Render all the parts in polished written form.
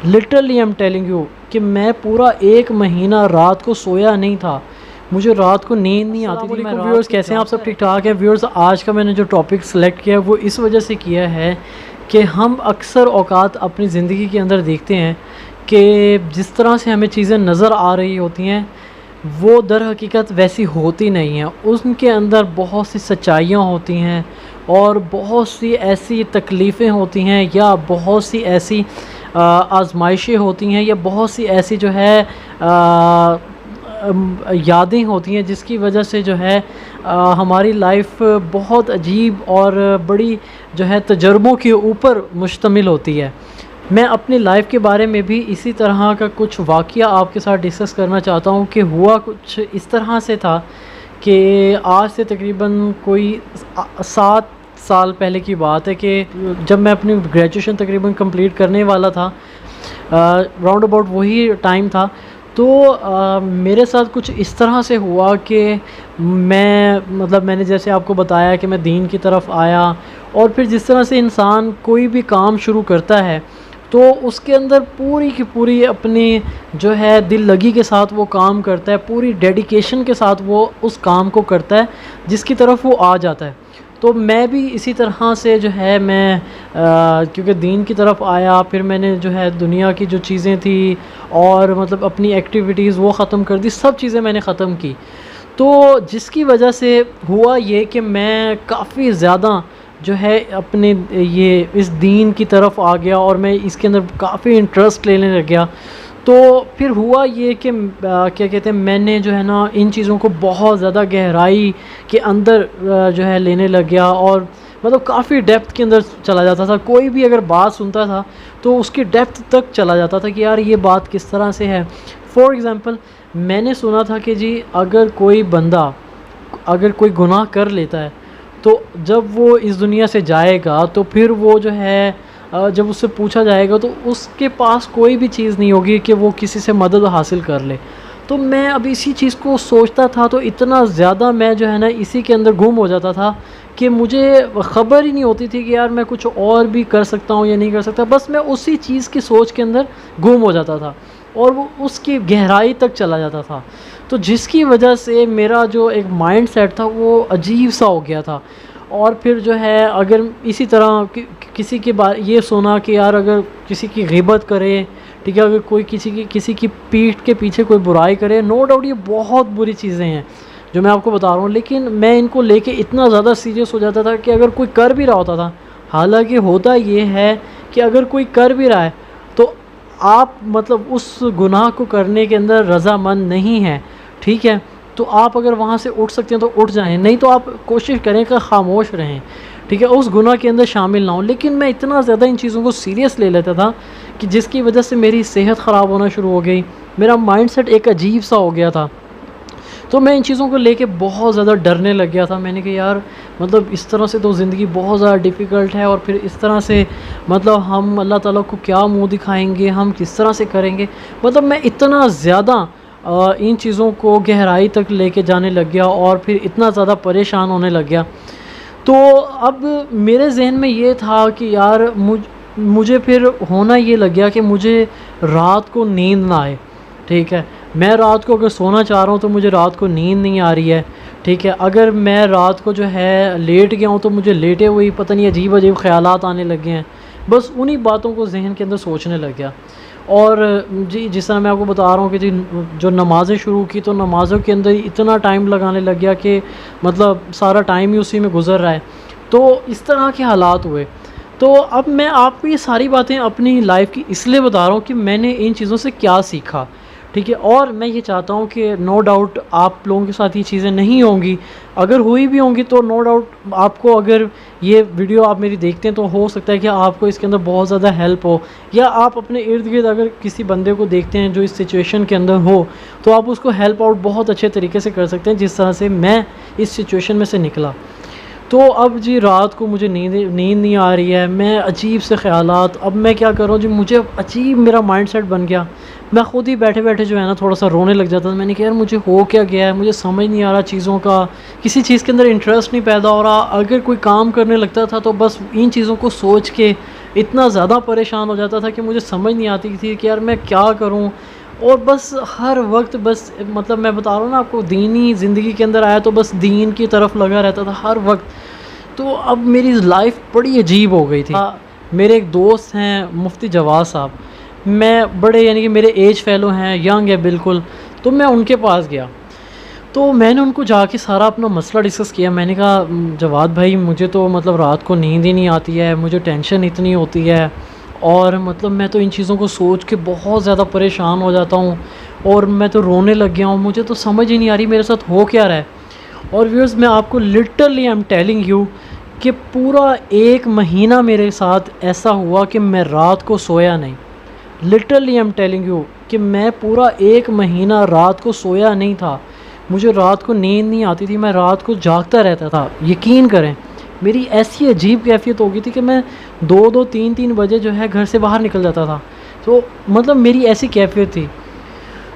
Literally I am telling you कि मैं पूरा 1 महीना रात को सोया नहीं था। मुझे रात को नींद नहीं आती थी। व्यूअर्स, कैसे हैं आप सब? ठीक ठाक है व्यूअर्स। आज का मैंने जो टॉपिक सेलेक्ट किया है वो इस वजह से किया है कि हम अक्सर औकात अपनी ज़िंदगी के अंदर देखते हैं कि जिस तरह से हमें चीज़ें नज़र आ रही होती हैं वो दर हकीकत वैसी होती नहीं हैं। उनके अंदर बहुत सी सच्चाइयाँ होती हैं और बहुत सी ऐसी तकलीफ़ें होती हैं या बहुत सी ऐसी आजमाइशें होती हैं या बहुत सी ऐसी जो है यादें होती हैं जिसकी वजह से जो है हमारी लाइफ बहुत अजीब और बड़ी जो है तजर्बों के ऊपर मुश्तमिल होती है। मैं अपनी लाइफ के बारे में भी इसी तरह का कुछ वाक़या आपके साथ डिस्कस करना चाहता हूँ कि हुआ कुछ इस तरह से था कि आज से तकरीबन कोई 7 साल पहले की बात है कि जब मैं अपनी ग्रेजुएशन तकरीबन कंप्लीट करने वाला था, राउंड अबाउट वही टाइम था। तो मेरे साथ कुछ इस तरह से हुआ कि मैंने जैसे आपको बताया कि मैं दीन की तरफ आया और फिर जिस तरह से इंसान कोई भी काम शुरू करता है तो उसके अंदर पूरी की पूरी अपनी जो है दिल लगी के साथ वो काम करता है, पूरी डेडिकेशन के साथ वो उस काम को करता है जिसकी तरफ वो आ जाता है। तो मैं भी इसी तरह से जो है मैं क्योंकि दीन की तरफ आया, फिर मैंने जो है दुनिया की जो चीज़ें थी और मतलब अपनी एक्टिविटीज़ वो ख़त्म कर दी, सब चीज़ें मैंने ख़त्म की। तो जिसकी वजह से हुआ ये कि मैं काफ़ी ज़्यादा जो है अपने ये इस दीन की तरफ आ गया और मैं इसके अंदर काफ़ी इंटरेस्ट लेने लग गया। तो फिर हुआ ये कि क्या कहते हैं, मैंने जो है ना इन चीज़ों को बहुत ज़्यादा गहराई के अंदर जो है लेने लग गया और मतलब काफ़ी डेप्थ के अंदर चला जाता था। कोई भी अगर बात सुनता था तो उसकी डेप्थ तक चला जाता था कि यार ये बात किस तरह से है। फॉर एग्ज़ाम्पल, मैंने सुना था कि जी अगर कोई बंदा अगर कोई गुनाह कर लेता है तो जब वो इस दुनिया से जाएगा तो फिर वो जो है जब उससे पूछा जाएगा तो उसके पास कोई भी चीज़ नहीं होगी कि वो किसी से मदद हासिल कर ले। तो मैं अब इसी चीज़ को सोचता था तो इतना ज़्यादा मैं जो है ना इसी के अंदर गुम हो जाता था कि मुझे ख़बर ही नहीं होती थी कि यार मैं कुछ और भी कर सकता हूँ या नहीं कर सकता। बस मैं उसी चीज़ की सोच के अंदर गुम हो जाता था और वो उसकी गहराई तक चला जाता था। तो जिसकी वजह से मेरा जो एक माइंड सेट था वो अजीब सा हो गया था। और फिर जो है अगर इसी तरह किसी के बारे ये सुना कि यार अगर किसी की ग़ीबत करे, ठीक है, अगर कोई किसी की पीठ के पीछे कोई बुराई करे, नो डाउट ये बहुत बुरी चीज़ें हैं जो मैं आपको बता रहा हूँ। लेकिन मैं इनको लेके इतना ज़्यादा सीरियस हो जाता था कि अगर कोई कर भी रहा होता था, हालांकि होता ये है कि अगर कोई कर भी रहा है तो आप मतलब उस गुनाह को करने के अंदर रज़ामंद नहीं है, ठीक है, तो आप अगर वहाँ से उठ सकते हैं तो उठ जाएं, नहीं तो आप कोशिश करें कि खामोश रहें, ठीक है, उस गुनाह के अंदर शामिल ना हो। लेकिन मैं इतना ज़्यादा इन चीज़ों को सीरियस ले लेता था कि जिसकी वजह से मेरी सेहत ख़राब होना शुरू हो गई, मेरा माइंडसेट एक अजीब सा हो गया था। तो मैं इन चीज़ों को लेके बहुत ज़्यादा डरने लग गया था। मैंने कहा यार मतलब इस तरह से तो ज़िंदगी बहुत ज़्यादा डिफ़िकल्ट है और फिर इस तरह से मतलब हम अल्लाह ताला को क्या मुँह दिखाएंगे, हम किस तरह से करेंगे। मतलब मैं इतना ज़्यादा इन चीज़ों को गहराई तक लेके जाने लग गया और फिर इतना ज़्यादा परेशान होने लग गया। तो अब मेरे जहन में ये था कि यार मुझे फिर होना ये लग गया कि मुझे रात को नींद ना आए, ठीक है। मैं रात को अगर सोना चाह रहा हूँ तो मुझे रात को नींद नहीं आ रही है, ठीक है। अगर मैं रात को जो है लेट गया हूँ तो मुझे लेटे हुए ही पता नहीं अजीब अजीब ख़यालात आने लग गए हैं। बस उन्हीं बातों को जहन के अंदर सोचने लग गया। और जी जिस तरह मैं आपको बता रहा हूँ कि जी जो नमाज़ें शुरू की तो नमाज़ों के अंदर इतना टाइम लगाने लग गया कि मतलब सारा टाइम ही उसी में गुज़र रहा है। तो इस तरह के हालात हुए। तो अब मैं आपको ये सारी बातें अपनी लाइफ की इसलिए बता रहा हूँ कि मैंने इन चीज़ों से क्या सीखा, ठीक है। और मैं ये चाहता हूँ कि नो डाउट आप लोगों के साथ ये चीज़ें नहीं होंगी, अगर हुई भी होंगी तो नो डाउट आपको, अगर ये वीडियो आप मेरी देखते हैं तो हो सकता है कि आपको इसके अंदर बहुत ज़्यादा हेल्प हो, या आप अपने इर्द गिर्द अगर किसी बंदे को देखते हैं जो इस सिचुएशन के अंदर हो तो आप उसको हेल्प आउट बहुत अच्छे तरीके से कर सकते हैं जिस तरह से मैं इस सिचुएशन में से निकला। तो अब जी रात को मुझे नींद नहीं आ रही है, मैं अजीब से ख़यालात, अब मैं क्या कर रहा हूँ जी, मुझे अजीब मेरा माइंडसेट बन गया। मैं ख़ुद ही बैठे बैठे जो है ना थोड़ा सा रोने लग जाता था। मैंने कहा यार मुझे हो क्या गया है, मुझे समझ नहीं आ रहा चीज़ों का, किसी चीज़ के अंदर इंटरेस्ट नहीं पैदा हो रहा। अगर कोई काम करने लगता था तो बस इन चीज़ों को सोच के इतना ज़्यादा परेशान हो जाता था कि मुझे समझ नहीं आती थी कि यार मैं क्या करूँ। और बस हर वक्त बस मतलब मैं बता रहा हूँ ना आपको, दीनी ज़िंदगी के अंदर आया तो बस दीन की तरफ लगा रहता था हर वक्त। तो अब मेरी लाइफ बड़ी अजीब हो गई थी। मेरे एक दोस्त हैं मुफ्ती जवाद साहब, मैं बड़े यानी कि मेरे एज फेलो हैं, यंग है बिल्कुल, तो मैं उनके पास गया। तो मैंने उनको जाके सारा अपना मसला डिस्कस किया। मैंने कहा जवाद भाई मुझे तो मतलब रात को नींद ही नहीं आती है, मुझे टेंशन इतनी होती है और मतलब मैं तो इन चीज़ों को सोच के बहुत ज़्यादा परेशान हो जाता हूँ और मैं तो रोने लग गया हूँ, मुझे तो समझ ही नहीं आ रही मेरे साथ हो क्या रहा है। और व्यूअर्स मैं आपको literally I am telling you कि पूरा 1 महीना मेरे साथ ऐसा हुआ कि मैं रात को सोया नहीं। Literally I am telling you कि मैं पूरा 1 महीना रात को सोया नहीं था। मुझे रात को नींद नहीं आती थी, मैं रात को जागता रहता था। यकीन करें मेरी ऐसी अजीब कैफ़ियत हो गई थी कि मैं 2-2 3-3 बजे जो है घर से बाहर निकल जाता था। तो मतलब मेरी ऐसी कैफ़ियत थी।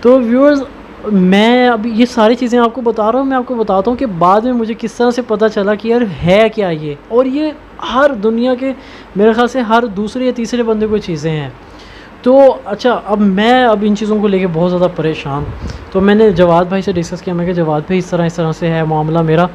तो व्यूअर्स मैं अभी ये सारी चीज़ें आपको बता रहा हूँ, मैं आपको बताता हूँ कि बाद में मुझे किस तरह से पता चला कि यार है क्या ये। और ये हर दुनिया के मेरे ख़्याल से हर दूसरे या तीसरे बंदे को चीज़ें हैं। तो अच्छा अब इन चीज़ों को लेके बहुत ज़्यादा परेशान। तो मैंने जवाद भाई से डिस्कस किया, मैं कहा जवाद भाई इस तरह से है मामला मेरा।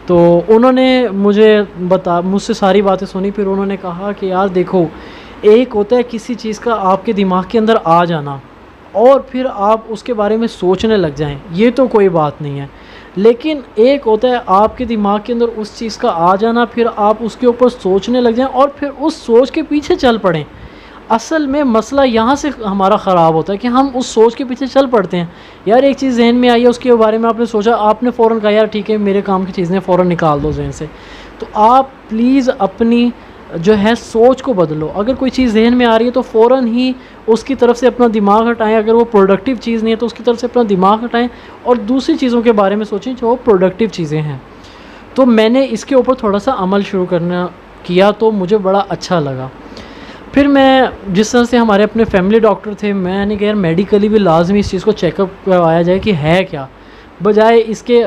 तो उन्होंने मुझसे सारी बातें सुनी। फिर उन्होंने कहा कि यार देखो, एक होता है किसी चीज़ का आपके दिमाग के अंदर आ जाना और फिर आप उसके बारे में सोचने लग जाएं, ये तो कोई बात नहीं है। लेकिन एक होता है आपके दिमाग के अंदर उस चीज़ का आ जाना, फिर आप उसके ऊपर सोचने लग जाएं और फिर उस सोच के पीछे चल पड़ें। असल में मसला यहाँ से हमारा ख़राब होता है कि हम उस सोच के पीछे चल पड़ते हैं। यार एक चीज़ जहन में आई है, उसके बारे में आपने सोचा, आपने फ़ौरन कहा यार ठीक है मेरे काम की चीज़ें फ़ौरन निकाल दो जहन से। तो आप प्लीज़ अपनी जो है सोच को बदलो। अगर कोई चीज़ जहन में आ रही है तो फ़ौरन ही उसकी तरफ से अपना दिमाग हटाएं। अगर वो प्रोडक्टिव चीज़ नहीं है तो उसकी तरफ से अपना दिमाग हटाएं और दूसरी चीज़ों के बारे में सोचें जो प्रोडक्टिव चीज़ें हैं। तो मैंने इसके ऊपर थोड़ा सा अमल शुरू करना किया तो मुझे बड़ा अच्छा लगा। फिर मैं जिस तरह से हमारे अपने फैमिली डॉक्टर थे, मैंने कहा यार मेडिकली भी लाजमी इस चीज़ को चेकअप करवाया जाए कि है क्या। बजाय इसके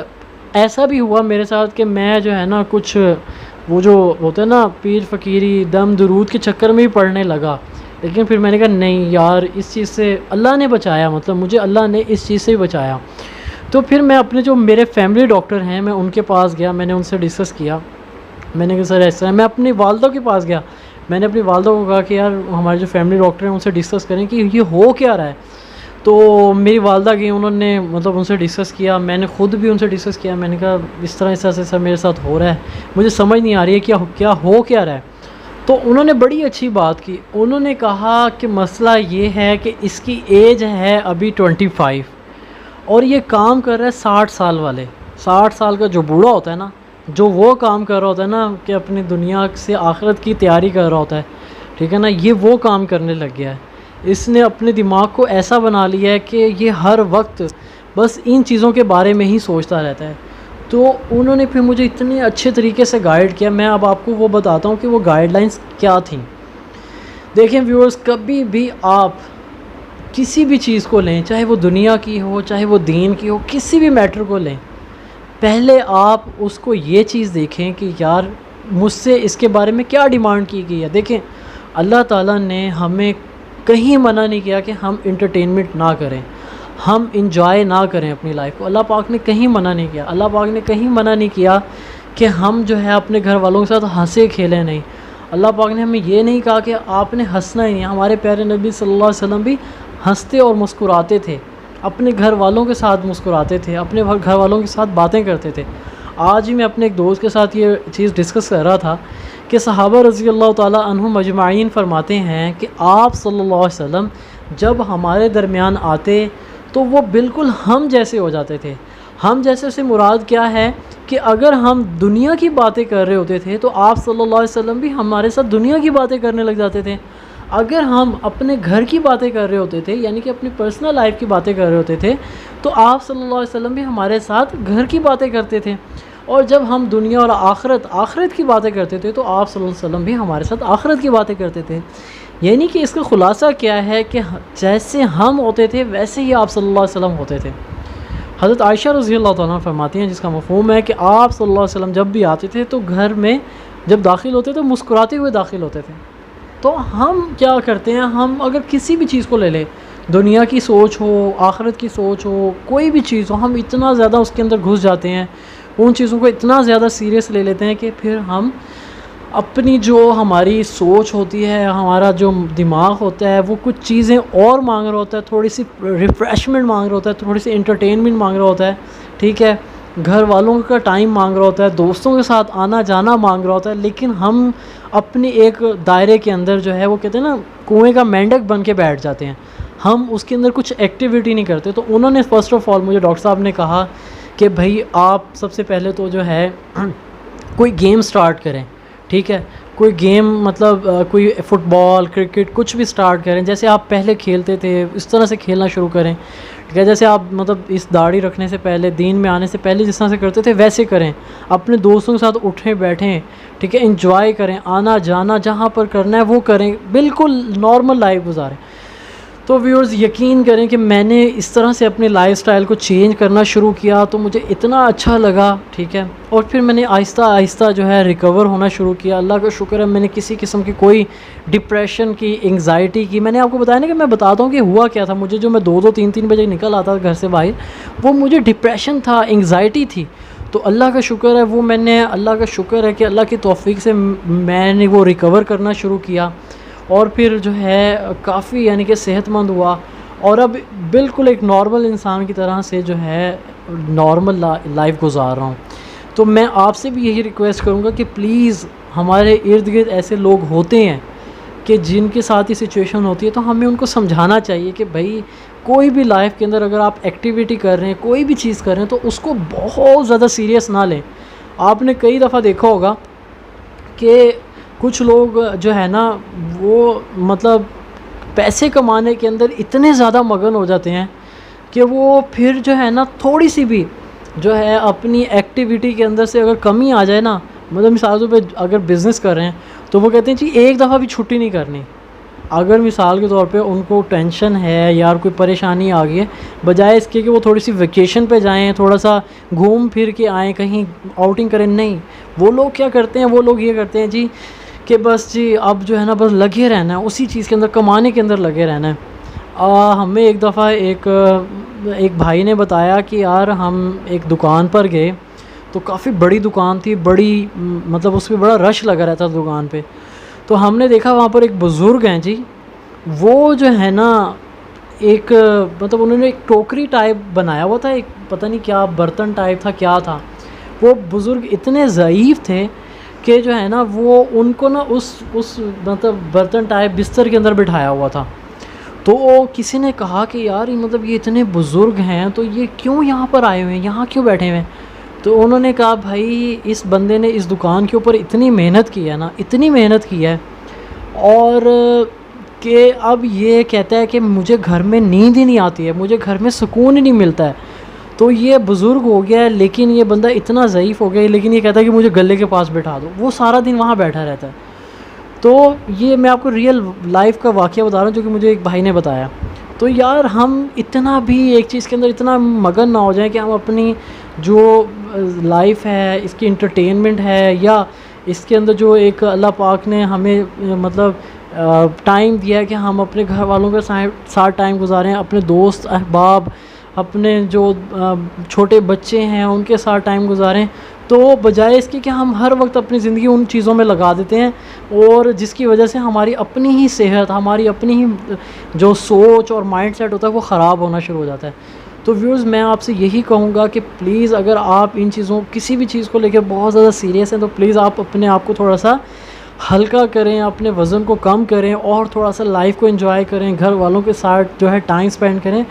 ऐसा भी हुआ मेरे साथ कि मैं जो है ना कुछ वो जो होता है ना पीर फ़कीरी दम दुरूद के चक्कर में ही पढ़ने लगा। लेकिन फिर मैंने कहा नहीं यार, इस चीज़ से अल्लाह ने बचाया, मतलब मुझे अल्लाह ने इस चीज़ से ही बचाया। तो फिर मैं अपने जो मेरे फैमिली डॉक्टर हैं मैं उनके पास गया, मैंने उनसे डिस्कस किया। मैंने कहा सर ऐसा है। मैं अपनी वालदा के पास गया, मैंने अपनी वालदा को कहा कि यार हमारे जो फैमिली डॉक्टर हैं उनसे डिस्कस करें कि ये हो क्या रहा है। तो मेरी वालदा गई, उन्होंने मतलब उनसे डिस्कस किया, मैंने ख़ुद भी उनसे डिस्कस किया। मैंने कहा इस तरह से सर मेरे साथ हो रहा है, मुझे समझ नहीं आ रही है क्या हो क्या रहा है। तो उन्होंने बड़ी अच्छी बात की, उन्होंने कहा कि मसला ये है कि इसकी एज है अभी 25 और ये काम कर रहा है 60 साल वाले। 60 साल का जो बूढ़ा होता है ना, जो वो काम कर रहा होता है ना कि अपनी दुनिया से आखिरत की तैयारी कर रहा होता है, ठीक है ना, ये वो काम करने लग गया है। इसने अपने दिमाग को ऐसा बना लिया है कि ये हर वक्त बस इन चीज़ों के बारे में ही सोचता रहता है। तो उन्होंने फिर मुझे इतने अच्छे तरीके से गाइड किया। मैं अब आपको वो बताता हूँ कि वो गाइडलाइंस क्या थी। देखें व्यूअर्स, कभी भी आप किसी भी चीज़ को लें, चाहे वो दुनिया की हो चाहे वो दीन की हो, किसी भी मैटर को लें, पहले आप उसको ये चीज़ देखें कि यार मुझसे इसके बारे में क्या डिमांड की गई है। देखें अल्लाह ताला ने हमें कहीं मना नहीं किया कि हम इंटरटेनमेंट ना करें, हम इंजॉय ना करें अपनी लाइफ को। अल्लाह पाक ने कहीं मना नहीं किया। अल्लाह पाक ने कहीं मना नहीं किया कि हम जो है अपने घर वालों के साथ हंसे खेलें नहीं। अल्लाह पाक ने हमें ये नहीं कहा कि आपने हंसना ही नहीं। हमारे प्यारे नबी सल्लल्लाहु अलैहि वसल्लम भी हंसते और मुस्कुराते थे, अपने घर वालों के साथ मुस्कुराते थे, अपने घर वालों के साथ बातें करते थे। आज ही मैं अपने एक दोस्त के साथ ये चीज़ डिस्कस कर रहा था कि सहाबा रज़ी अल्लाह ताला अन्हुम अजमाइन फरमाते हैं कि आप सल्लल्लाहु अलैहि वसल्लम जब हमारे दरमियान आते तो वो बिल्कुल हम जैसे हो जाते थे। हम जैसे से मुराद क्या है कि अगर हम दुनिया की बातें कर रहे होते थे तो आप सल्लल्लाहु अलैहि वसल्लम भी हमारे साथ दुनिया की बातें करने लग जाते थे। अगर हम अपने घर की बातें कर रहे होते थे, यानी कि अपनी पर्सनल लाइफ की बातें कर रहे होते थे, तो आप सल्लल्लाहु अलैहि वसल्लम भी हमारे साथ घर की बातें करते थे। और जब हम दुनिया और आखिरत की बातें करते थे तो आप सल्लल्लाहु अलैहि वसल्लम भी हमारे साथ आखिरत की बातें करते थे। यानी कि इसका ख़ुलासा क्या है कि जैसे हम होते थे वैसे ही आप सल्लल्लाहु अलैहि वसल्लम होते थे। हज़रत आयशा रज़ी अल्लाह तआला फरमाती हैं, जिसका मफ़हूम है कि आप सल्लल्लाहु अलैहि वसल्लम जब भी आते थे तो घर में जब दाखिल होते तो मुस्कुराते हुए दाखिल होते थे। तो हम क्या करते हैं, हम अगर किसी भी चीज़ को ले लें, दुनिया की सोच हो, आखिरत की सोच हो, कोई भी चीज़ हो, हम इतना ज़्यादा उसके अंदर घुस जाते हैं, उन चीज़ों को इतना ज़्यादा सीरियस ले लेते हैं कि फिर हम अपनी जो हमारी सोच होती है, हमारा जो दिमाग होता है, वो कुछ चीज़ें और मांग रहा होता है, थोड़ी सी रिफ़्रेशमेंट मांग रहा होता है, थोड़ी सी एंटरटेनमेंट मांग रहा होता है, ठीक है, घर वालों का टाइम मांग रहा होता है, दोस्तों के साथ आना जाना मांग रहा होता है, लेकिन हम अपने एक दायरे के अंदर जो है वो कहते हैं ना कुएं का मेंढक बन के बैठ जाते हैं, हम उसके अंदर कुछ एक्टिविटी नहीं करते। तो उन्होंने फ़र्स्ट ऑफ़ ऑल मुझे डॉक्टर साहब ने कहा कि भाई आप सबसे पहले तो जो है कोई गेम स्टार्ट करें, ठीक है, कोई गेम मतलब कोई फ़ुटबॉल, क्रिकेट कुछ भी स्टार्ट करें, जैसे आप पहले खेलते थे इस तरह से खेलना शुरू करें, ठीक है, जैसे आप मतलब इस दाढ़ी रखने से पहले, दीन में आने से पहले जिस तरह से करते थे वैसे करें, अपने दोस्तों के साथ उठें बैठें, ठीक है, एंजॉय करें, आना जाना जहाँ पर करना है वो करें, बिल्कुल नॉर्मल लाइफ गुजारें। तो व्यूअर्स यकीन करें कि मैंने इस तरह से अपने लाइफ़स्टाइल को चेंज करना शुरू किया तो मुझे इतना अच्छा लगा, ठीक है, और फिर मैंने आहिस्ता आहिस्ता जो है रिकवर होना शुरू किया। अल्लाह का शुक्र है मैंने किसी किस्म की कोई डिप्रेशन की, एंग्जाइटी की, मैंने आपको बताया ना कि मैं बताता हूँ कि हुआ क्या था मुझे, जो मैं 2-2 3-3 बजे निकल आता था घर से बाहर, वो मुझे डिप्रेशन था, एंग्जाइटी थी। तो अल्लाह का शुक्र है वो मैंने, अल्लाह का शुक्र है कि अल्लाह की तौफ़ीक से मैंने वो रिकवर करना शुरू किया और फिर जो है काफ़ी यानी कि सेहतमंद हुआ और अब बिल्कुल एक नॉर्मल इंसान की तरह से जो है नॉर्मल लाइफ गुजार रहा हूँ। तो मैं आपसे भी यही रिक्वेस्ट करूँगा कि प्लीज़ हमारे इर्द गिर्द ऐसे लोग होते हैं कि जिनके साथ ही सिचुएशन होती है, तो हमें उनको समझाना चाहिए कि भाई कोई भी लाइफ के अंदर अगर आप एक्टिविटी कर रहे हैं, कोई भी चीज़ कर रहे हैं, तो उसको बहुत ज़्यादा सीरियस ना लें। आपने कई दफ़ा देखा होगा कि कुछ लोग जो है ना वो मतलब पैसे कमाने के अंदर इतने ज़्यादा मगन हो जाते हैं कि वो फिर जो है ना थोड़ी सी भी जो है अपनी एक्टिविटी के अंदर से अगर कमी आ जाए ना, मतलब मिसाल के तौर पे अगर बिज़नेस कर रहे हैं तो वो कहते हैं जी एक दफ़ा भी छुट्टी नहीं करनी। अगर मिसाल के तौर पे उनको टेंशन है यार कोई परेशानी आ गई है, बजाय इसके कि वो थोड़ी सी वेकेशन पे जाएं, थोड़ा सा घूम फिर के आएँ, कहीं आउटिंग करें, नहीं, वो लोग क्या करते हैं, वो लोग ये करते हैं जी कि बस जी अब जो है ना बस लगे रहना है उसी चीज़ के अंदर, कमाने के अंदर लगे रहना है। हमें एक दफ़ा एक भाई ने बताया कि यार हम एक दुकान पर गए तो काफ़ी बड़ी दुकान थी, बड़ी मतलब उस पर बड़ा रश लगा रहता था दुकान पे। तो हमने देखा वहाँ पर एक बुज़ुर्ग हैं जी, वो जो है ना एक मतलब उन्होंने एक टोकरी टाइप बनाया हुआ था, एक पता नहीं क्या बर्तन टाइप था, क्या था, वो बुज़ुर्ग इतने ज़ईफ़ थे कि जो है ना वो उनको ना उस मतलब बर्तन टाइप बिस्तर के अंदर बिठाया हुआ था। तो किसी ने कहा कि यार ये मतलब ये इतने बुज़ुर्ग हैं तो ये क्यों यहाँ पर आए हुए हैं, यहाँ क्यों बैठे हुए हैं? तो उन्होंने कहा भाई इस बंदे ने इस दुकान के ऊपर इतनी मेहनत की है ना, इतनी मेहनत की है, और कि अब ये कहता है कि मुझे घर में नींद ही नहीं आती है, मुझे घर में सुकून ही नहीं मिलता है। तो ये बुज़ुर्ग हो गया है, लेकिन ये बंदा इतना ज़ईफ़ हो गया है, लेकिन ये कहता है कि मुझे गले के पास बैठा दो, वो सारा दिन वहाँ बैठा रहता है। तो ये मैं आपको रियल लाइफ का वाक़या बता रहा हूँ जो कि मुझे एक भाई ने बताया। तो यार हम इतना भी एक चीज़ के अंदर इतना मगन ना हो जाए कि हम अपनी जो लाइफ है, इसकी एंटरटेनमेंट है, या इसके अंदर जो एक अल्लाह पाक ने हमें मतलब टाइम दिया है कि हम अपने घर वालों के साथ टाइम गुजारें, अपने दोस्त अहबाब, अपने जो छोटे बच्चे हैं उनके साथ टाइम गुजारें, तो बजाय इसके कि हम हर वक्त अपनी ज़िंदगी उन चीज़ों में लगा देते हैं, और जिसकी वजह से हमारी अपनी ही सेहत, हमारी अपनी ही जो सोच और माइंडसेट होता है वो ख़राब होना शुरू हो जाता है। तो व्यूअर्स मैं आपसे यही कहूँगा कि प्लीज़ अगर आप इन चीज़ों किसी भी चीज़ को लेकर बहुत ज़्यादा सीरियस हैं तो प्लीज़ आप अपने आप को थोड़ा सा हल्का करें, अपने वज़न को कम करें और थोड़ा सा लाइफ को एंजॉय करें, घर वालों के साथ जो है टाइम स्पेंड करें।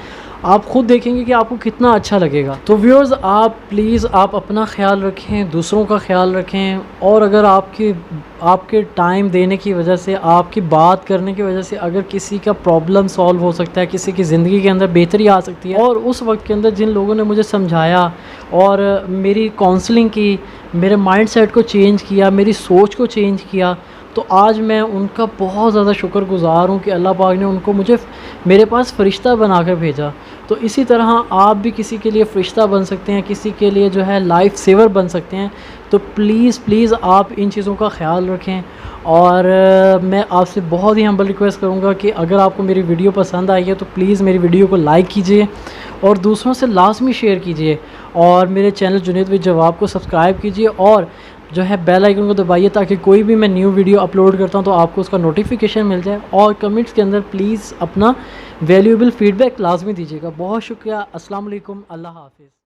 आप ख़ुद देखेंगे कि आपको कितना अच्छा लगेगा। तो व्यूअर्स आप प्लीज़ आप अपना ख्याल रखें, दूसरों का ख्याल रखें, और अगर आपके टाइम देने की वजह से, आपकी बात करने की वजह से अगर किसी का प्रॉब्लम सॉल्व हो सकता है, किसी की ज़िंदगी के अंदर बेहतरी आ सकती है, और उस वक्त के अंदर जिन लोगों ने मुझे समझाया और मेरी काउंसलिंग की, मेरे माइंडसेट को चेंज किया, मेरी सोच को चेंज किया, तो आज मैं उनका बहुत ज़्यादा शुक्रगुज़ार हूँ कि अल्लाह पाक ने उनको मुझे मेरे पास फ़रिश्ता बनाकर भेजा। तो इसी तरह आप भी किसी के लिए फ़रिश्ता बन सकते हैं, किसी के लिए जो है लाइफ सेवर बन सकते हैं। तो प्लीज़ आप इन चीज़ों का ख़्याल रखें। और मैं आपसे बहुत ही हम्बल रिक्वेस्ट करूँगा कि अगर आपको मेरी वीडियो पसंद आई है तो प्लीज़ मेरी वीडियो को लाइक कीजिए और दूसरों से लाज़मी शेयर कीजिए, और मेरे चैनल जुनैद विद जवाब को सब्सक्राइब कीजिए और जो है बेल आइकन को दबाइए ताकि कोई भी मैं न्यू वीडियो अपलोड करता हूँ तो आपको उसका नोटिफिकेशन मिल जाए। और कमेंट्स के अंदर प्लीज़ अपना वैल्यूएबल फ़ीडबैक लाजमी दीजिएगा। बहुत शुक्रिया। अस्सलाम वालेकुम। अल्लाह हाफ़िज़।